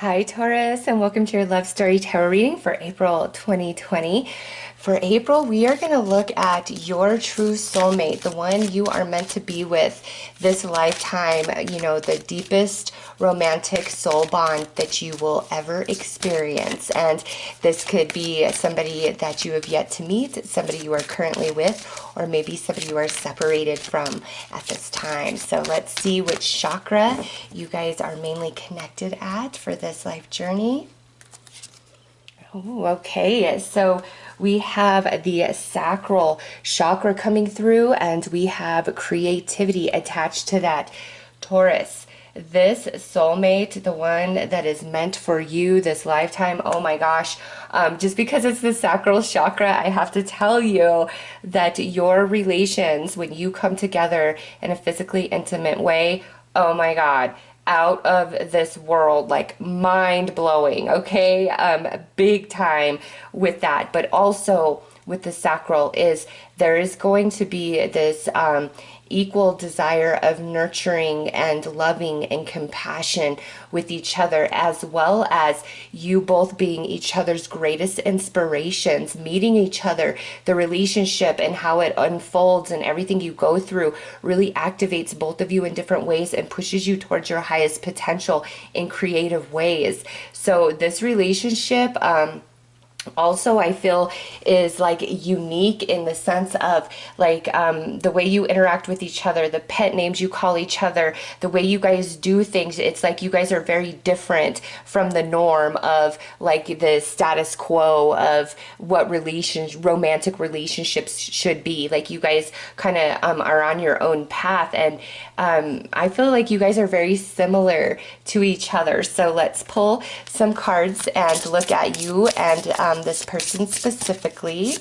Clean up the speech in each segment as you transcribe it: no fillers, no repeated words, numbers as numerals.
Hi, Taurus, and welcome to your Love Story Tarot reading for April 2020. For April, we are going to look at your true soulmate, the one you are meant to be with this lifetime, the deepest romantic soul bond that you will ever experience. And this could be somebody that you have yet to meet, somebody you are currently with, or maybe somebody you are separated from at this time. So let's see which chakra you guys are mainly connected at for this life journey. Oh, okay. So we have the sacral chakra coming through, and we have creativity attached to that. Taurus, this soulmate, the one that is meant for you this lifetime, oh my gosh, just because it's the sacral chakra, I have to tell you that your relations, when you come together in a physically intimate way, oh my God, out of this world, like mind blowing, okay? Big time with that. But also with the sacral is there is going to be this equal desire of nurturing and loving and compassion with each other, as well as you both being each other's greatest inspirations, meeting each other, the relationship and how it unfolds and everything you go through really activates both of you in different ways and pushes you towards your highest potential in creative ways. So this relationship, also I feel is like unique in the sense of like the way you interact with each other, the pet names you call each other, the way you guys do things. It's like you guys are very different from the norm of like the status quo of what romantic relationships should be. Like you guys kind of are on your own path, and I feel like you guys are very similar to each other. So let's pull some cards and look at you and this person specifically.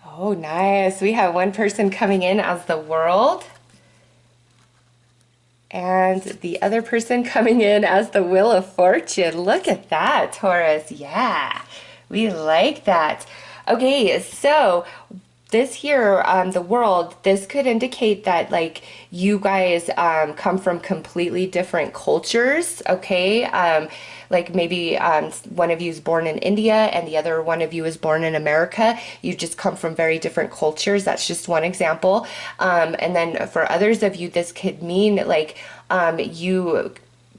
Oh, nice. We have one person coming in as the World, and the other person coming in as the Wheel of Fortune. Look at that, Taurus. Yeah, we like that. Okay, so this here, the World, this could indicate that like you guys come from completely different cultures, okay? Like maybe one of you is born in India and the other one of you is born in America. You just come from very different cultures. That's just one example. And then for others of you, this could mean like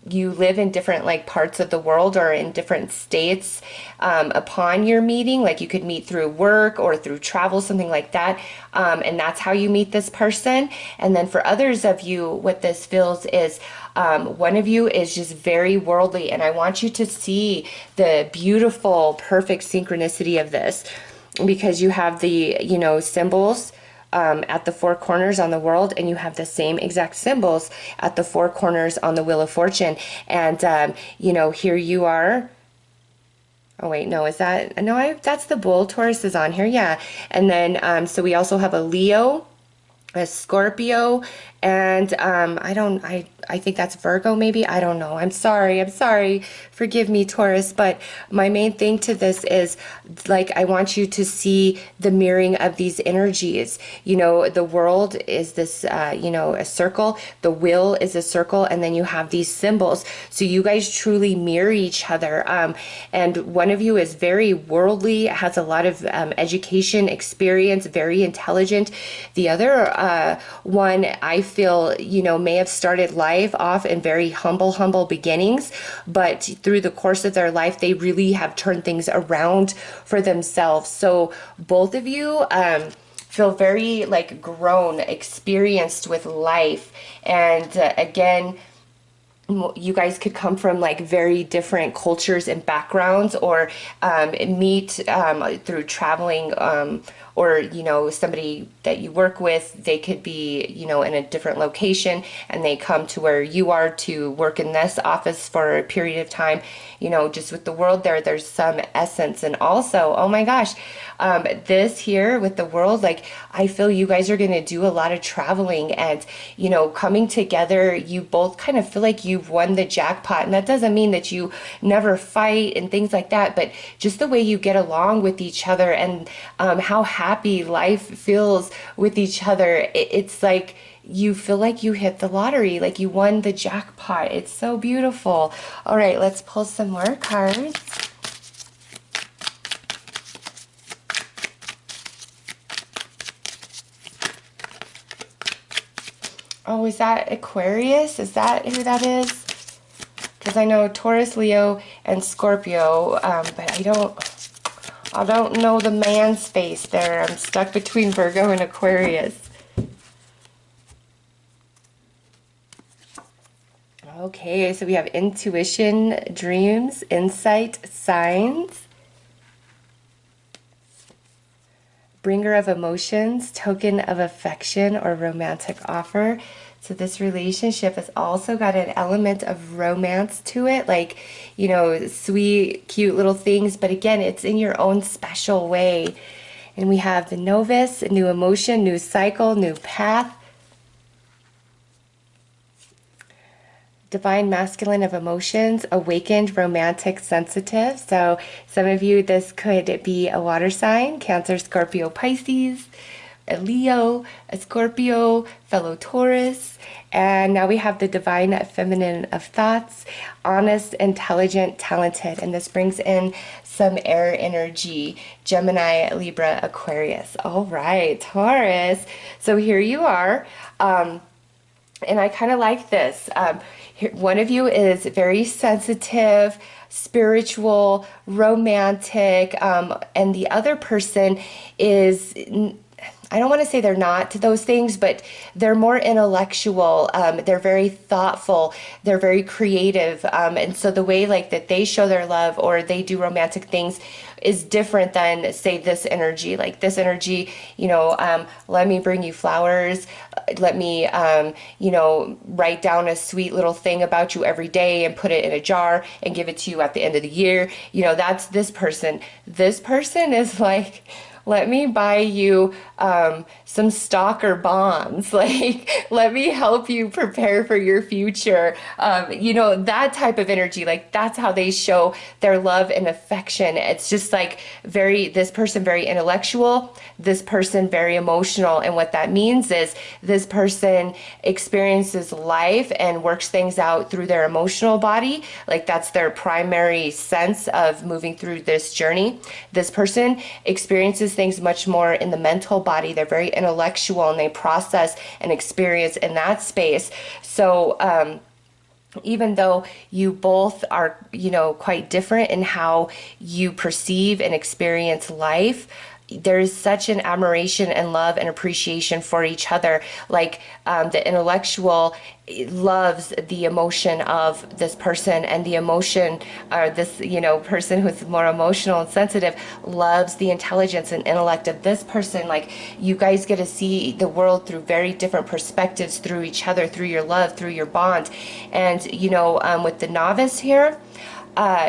you live in different like parts of the world or in different states upon your meeting. Like you could meet through work or through travel, something like that, and that's how you meet this person. And then for others of you, what this feels is one of you is just very worldly, and I want you to see the beautiful perfect synchronicity of this, because you have the symbols at the four corners on the World, and you have the same exact symbols at the four corners on the Wheel of Fortune. And here you are. Oh wait, no, is that no? That's the Bull. Taurus is on here, yeah. And then so we also have a Leo, a Scorpio, and I think that's Virgo, maybe. I don't know. I'm sorry. Forgive me, Taurus. But my main thing to this is like I want you to see the mirroring of these energies. The World is this a circle, the Wheel is a circle, and then you have these symbols. So you guys truly mirror each other. And one of you is very worldly, has a lot of education, experience, very intelligent. The other one, I feel, may have started life off in very humble beginnings, but through the course of their life, they really have turned things around for themselves. So both of you feel very like grown, experienced with life. And again, you guys could come from like very different cultures and backgrounds, or meet through traveling, or somebody that you work with, they could be in a different location and they come to where you are to work in this office for a period of time. Just with the World there's some essence. And also, oh my gosh, this here with the World, like I feel you guys are going to do a lot of traveling and coming together. You both kind of feel like you've won the jackpot, and that doesn't mean that you never fight and things like that, but just the way you get along with each other, and how happy happy life feels with each other. It's like you feel like you hit the lottery, like you won the jackpot. It's so beautiful. All right, let's pull some more cards. Oh, is that Aquarius? Is that who that is? Because I know Taurus, Leo, and Scorpio, but I don't know the man's face there. I'm stuck between Virgo and Aquarius. Okay, so we have intuition, dreams, insight, signs. Bringer of emotions, token of affection, or romantic offer. So this relationship has also got an element of romance to it, like, you know, sweet, cute little things, but again, it's in your own special way. And we have the novice, new emotion, new cycle, new path. Divine masculine of emotions, awakened, romantic, sensitive. So some of you, this could be a water sign, Cancer, Scorpio, Pisces, a Leo, a Scorpio, fellow Taurus. And now we have the divine feminine of thoughts, honest, intelligent, talented. And this brings in some air energy, Gemini, Libra, Aquarius. All right, Taurus. So here you are. And I kind of like this. One of you is very sensitive, spiritual, romantic, and the other person is, I don't want to say they're not those things, but they're more intellectual. They're very thoughtful. They're very creative. And so the way like that they show their love or they do romantic things is different than, say, this energy. Like this energy, you know, let me bring you flowers. Let me, you know, write down a sweet little thing about you every day and put it in a jar and give it to you at the end of the year. You know, that's this person. This person is like, let me buy you some stock or bonds. Like, let me help you prepare for your future. You know, that type of energy, like that's how they show their love and affection. It's just like this person very intellectual, this person very emotional. And what that means is this person experiences life and works things out through their emotional body. Like that's their primary sense of moving through this journey. This person experiences things much more in the mental body. They're very intellectual and they process and experience in that space. So even though you both are, you know, quite different in how you perceive and experience life, there is such an admiration and love and appreciation for each other. Like the intellectual loves the emotion of this person, and the emotion, or this, you know, person who's more emotional and sensitive loves the intelligence and intellect of this person. Like you guys get to see the world through very different perspectives, through each other, through your love, through your bond. And you know, with the novice here,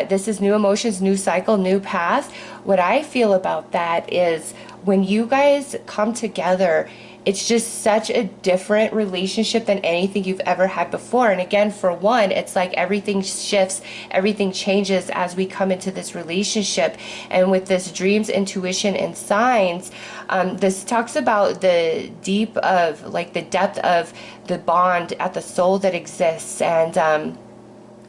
this is new emotions, new cycle, new path. What I feel about that is when you guys come together, it's just such a different relationship than anything you've ever had before. And again, for one, it's like everything shifts, everything changes as we come into this relationship. And with this dreams, intuition, and signs, this talks about the depth of the bond at the soul that exists. And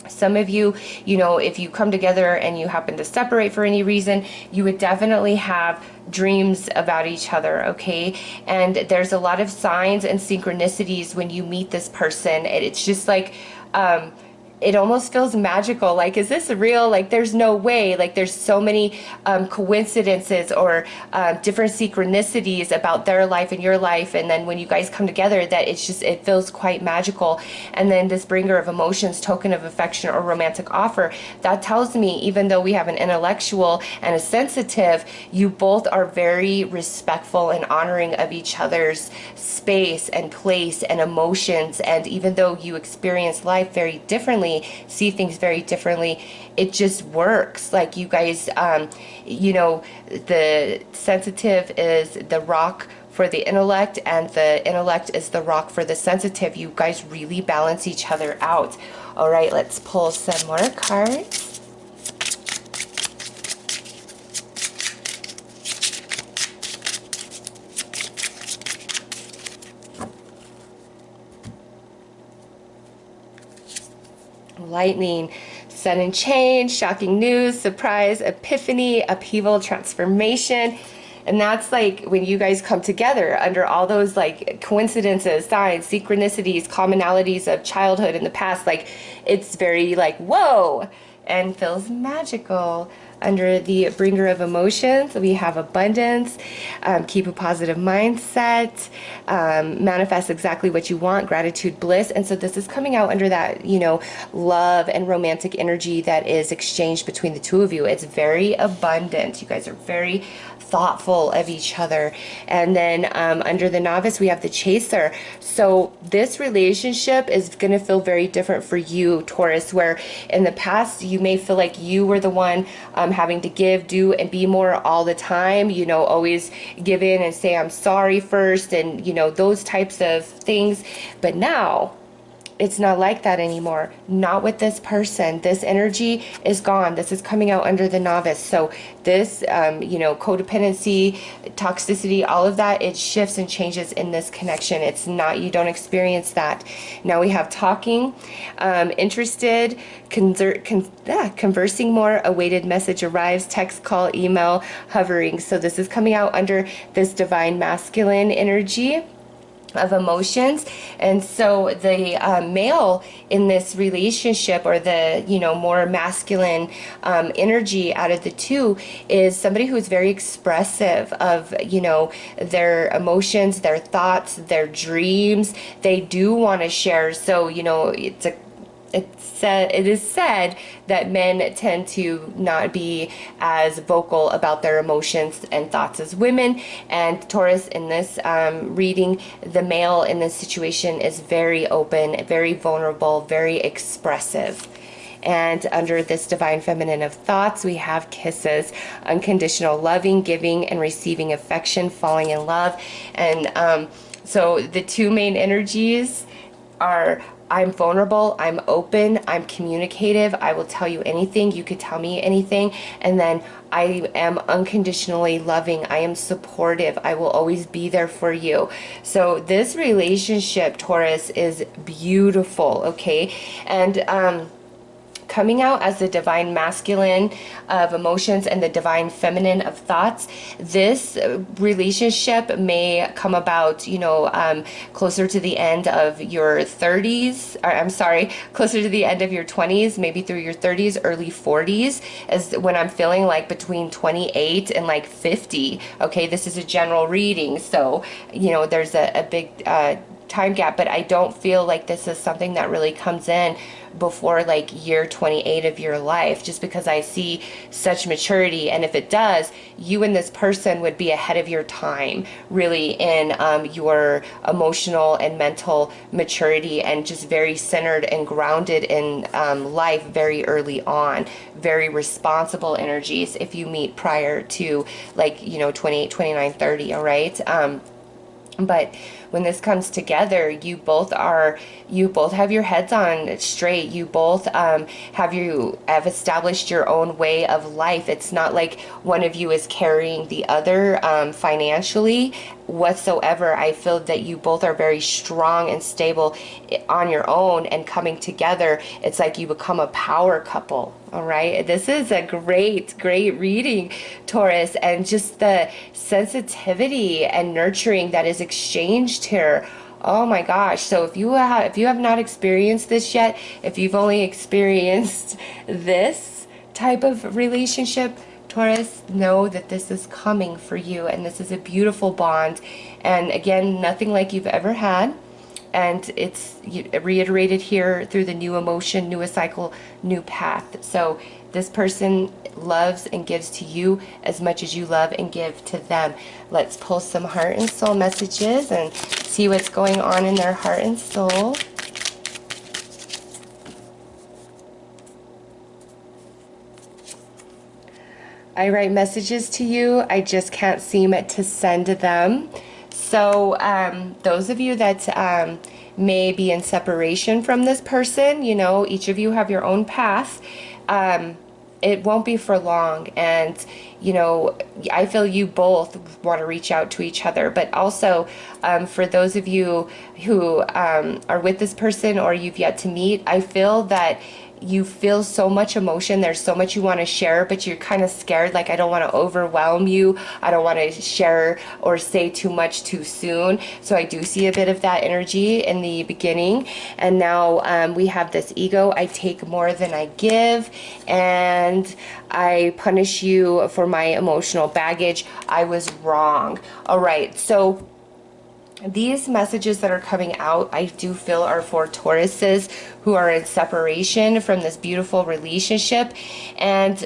some of you, you know, if you come together and you happen to separate for any reason, you would definitely have dreams about each other, okay? And there's a lot of signs and synchronicities when you meet this person. And it's just like, it almost feels magical. Like, is this real? Like, there's no way. Like, there's so many coincidences or different synchronicities about their life and your life. And then when you guys come together, that it feels quite magical. And then this bringer of emotions, token of affection, or romantic offer, that tells me, even though we have an intellectual and a sensitive, you both are very respectful and honoring of each other's space and place and emotions. And even though you experience life very differently, see things very differently, it just works. Like you guys, you know, the sensitive is the rock for the intellect, and the intellect is the rock for the sensitive. You guys really balance each other out. All right, let's pull some more cards. lightning, sudden change, shocking news, surprise, epiphany, upheaval, transformation. And that's like when you guys come together under all those like coincidences, signs, synchronicities, commonalities of childhood in the past. Like it's very like, whoa, and feels magical. Under the bringer of emotions, we have abundance, keep a positive mindset, manifest exactly what you want, gratitude, bliss. And so this is coming out under that, you know, love and romantic energy that is exchanged between the two of you. It's very abundant. You guys are very thoughtful of each other. And then under the novice, we have the chaser. So this relationship is going to feel very different for you, Taurus, where in the past you may feel like you were the one having to give, do, and be more all the time, you know, always give in and say I'm sorry first, and you know, those types of things. But now it's not like that anymore. Not with this person. This energy is gone. This is coming out under the novice. So this, you know, codependency, toxicity, all of that, it shifts and changes in this connection. It's not, you don't experience that. Now we have talking, interested, conversing more, awaited message arrives, text, call, email, hovering. So this is coming out under this divine masculine energy of emotions. And so the male in this relationship, or the, you know, more masculine energy out of the two, is somebody who is very expressive of, you know, their emotions, their thoughts, their dreams. They do want to share. So, you know, it is said that men tend to not be as vocal about their emotions and thoughts as women. And Taurus, in this reading, the male in this situation is very open, very vulnerable, very expressive. And under this divine feminine of thoughts, we have kisses, unconditional loving, giving and receiving affection, falling in love. And so the two main energies are: I'm vulnerable, I'm open, I'm communicative, I will tell you anything, you could tell me anything. And then I am unconditionally loving, I am supportive, I will always be there for you. So this relationship, Taurus, is beautiful, okay? And coming out as the divine masculine of emotions and the divine feminine of thoughts, this relationship may come about, you know, closer to the end of your 30s, or I'm sorry, closer to the end of your 20s, maybe through your 30s, early 40s, as when I'm feeling like between 28 and like 50. Okay, this is a general reading, so, you know, there's a big time gap, but I don't feel like this is something that really comes in before like year 28 of your life, just because I see such maturity. And if it does, you and this person would be ahead of your time, really, in your emotional and mental maturity, and just very centered and grounded in life very early on. Very responsible energies if you meet prior to, like, you know, 28, 29, 30, all right? But when this comes together, you both have your heads on straight. You both have established your own way of life. It's not like one of you is carrying the other financially whatsoever. I feel that you both are very strong and stable on your own, and coming together, it's like you become a power couple. All right, this is a great reading, Taurus, and just the sensitivity and nurturing that is exchanged here. Oh my gosh. So if you have not experienced this yet, if you've only experienced this type of relationship, Taurus, know that this is coming for you, and this is a beautiful bond. And again, nothing like you've ever had. And it's reiterated here through the new emotion, new cycle, new path. So this person loves and gives to you as much as you love and give to them. Let's pull some heart and soul messages and see what's going on in their heart and soul. I write messages to you, I just can't seem to send them. So those of you that may be in separation from this person, you know, each of you have your own path. It won't be for long. And, you know, I feel you both want to reach out to each other. But also, for those of you who are with this person or you've yet to meet, I feel that you feel so much emotion. There's so much you want to share, but you're kind of scared. Like, I don't want to overwhelm you. I don't want to share or say too much too soon. So I do see a bit of that energy in the beginning. And now we have this ego. I take more than I give, and I punish you for my emotional baggage. I was wrong. All right. So these messages that are coming out, I do feel, are for Tauruses who are in separation from this beautiful relationship. And,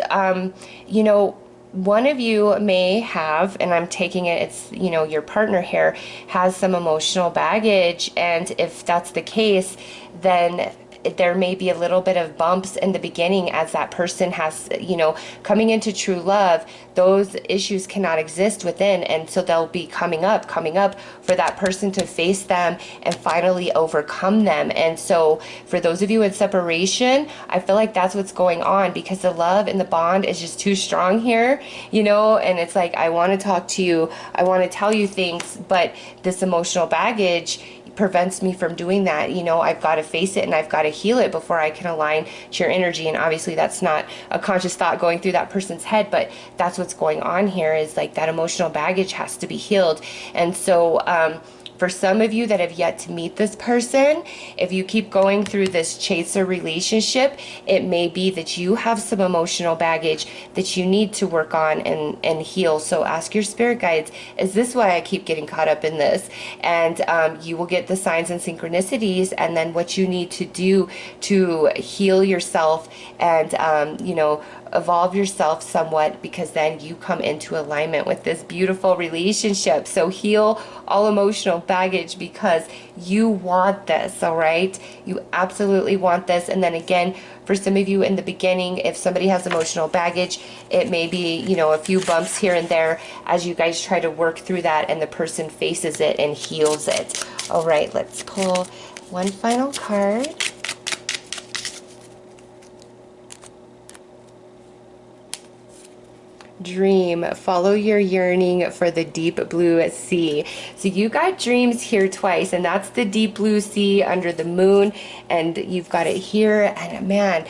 you know, one of you may have, and I'm taking it, it's, you know, your partner here has some emotional baggage. And if that's the case, then there may be a little bit of bumps in the beginning as that person has, you know, coming into true love. Those issues cannot exist within, and so they'll be coming up for that person to face them and finally overcome them. And so for those of you in separation, I feel like that's what's going on, because the love and the bond is just too strong here, you know. And it's like, I want to talk to you, I want to tell you things, but this emotional baggage prevents me from doing that. You know, I've got to face it and I've got to heal it before I can align to your energy. And obviously that's not a conscious thought going through that person's head, but that's what's going on here, is like that emotional baggage has to be healed. And so for some of you that have yet to meet this person, if you keep going through this chaser relationship, it may be that you have some emotional baggage that you need to work on and heal. So ask your spirit guides, is this why I keep getting caught up in this? And you will get the signs and synchronicities, and then what you need to do to heal yourself and, you know, evolve yourself somewhat, because then you come into alignment with this beautiful relationship. So heal all emotional baggage, because you want this, all right? You absolutely want this. And then again, for some of you in the beginning, if somebody has emotional baggage, it may be, you know, a few bumps here and there as you guys try to work through that and the person faces it and heals it. All right, let's pull one final card. Dream, follow your yearning for the deep blue sea. So you got dreams here twice, and that's the deep blue sea under the moon, and you've got it here. And man,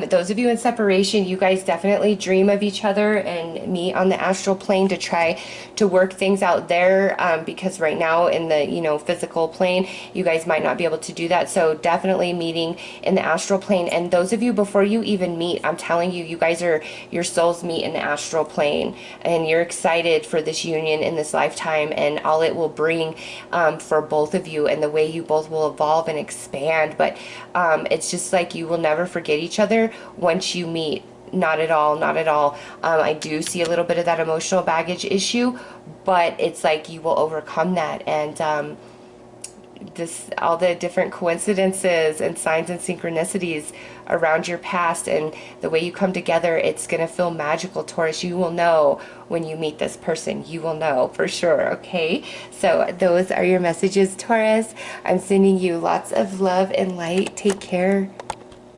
those of you in separation, you guys definitely dream of each other and meet on the astral plane to try to work things out there, because right now in the, you know, physical plane, you guys might not be able to do that. So definitely meeting in the astral plane. And those of you, before you even meet, I'm telling you, you guys are, your souls meet in the astral plane, and you're excited for this union in this lifetime and all it will bring for both of you, and the way you both will evolve and expand. But it's just like you will never forget each other once you meet. Not at all, not at all. I do see a little bit of that emotional baggage issue, but it's like you will overcome that. And this, all the different coincidences and signs and synchronicities around your past and the way you come together, it's going to feel magical, Taurus. You will know when you meet this person. You will know for sure, okay? So those are your messages, Taurus. I'm sending you lots of love and light. Take care.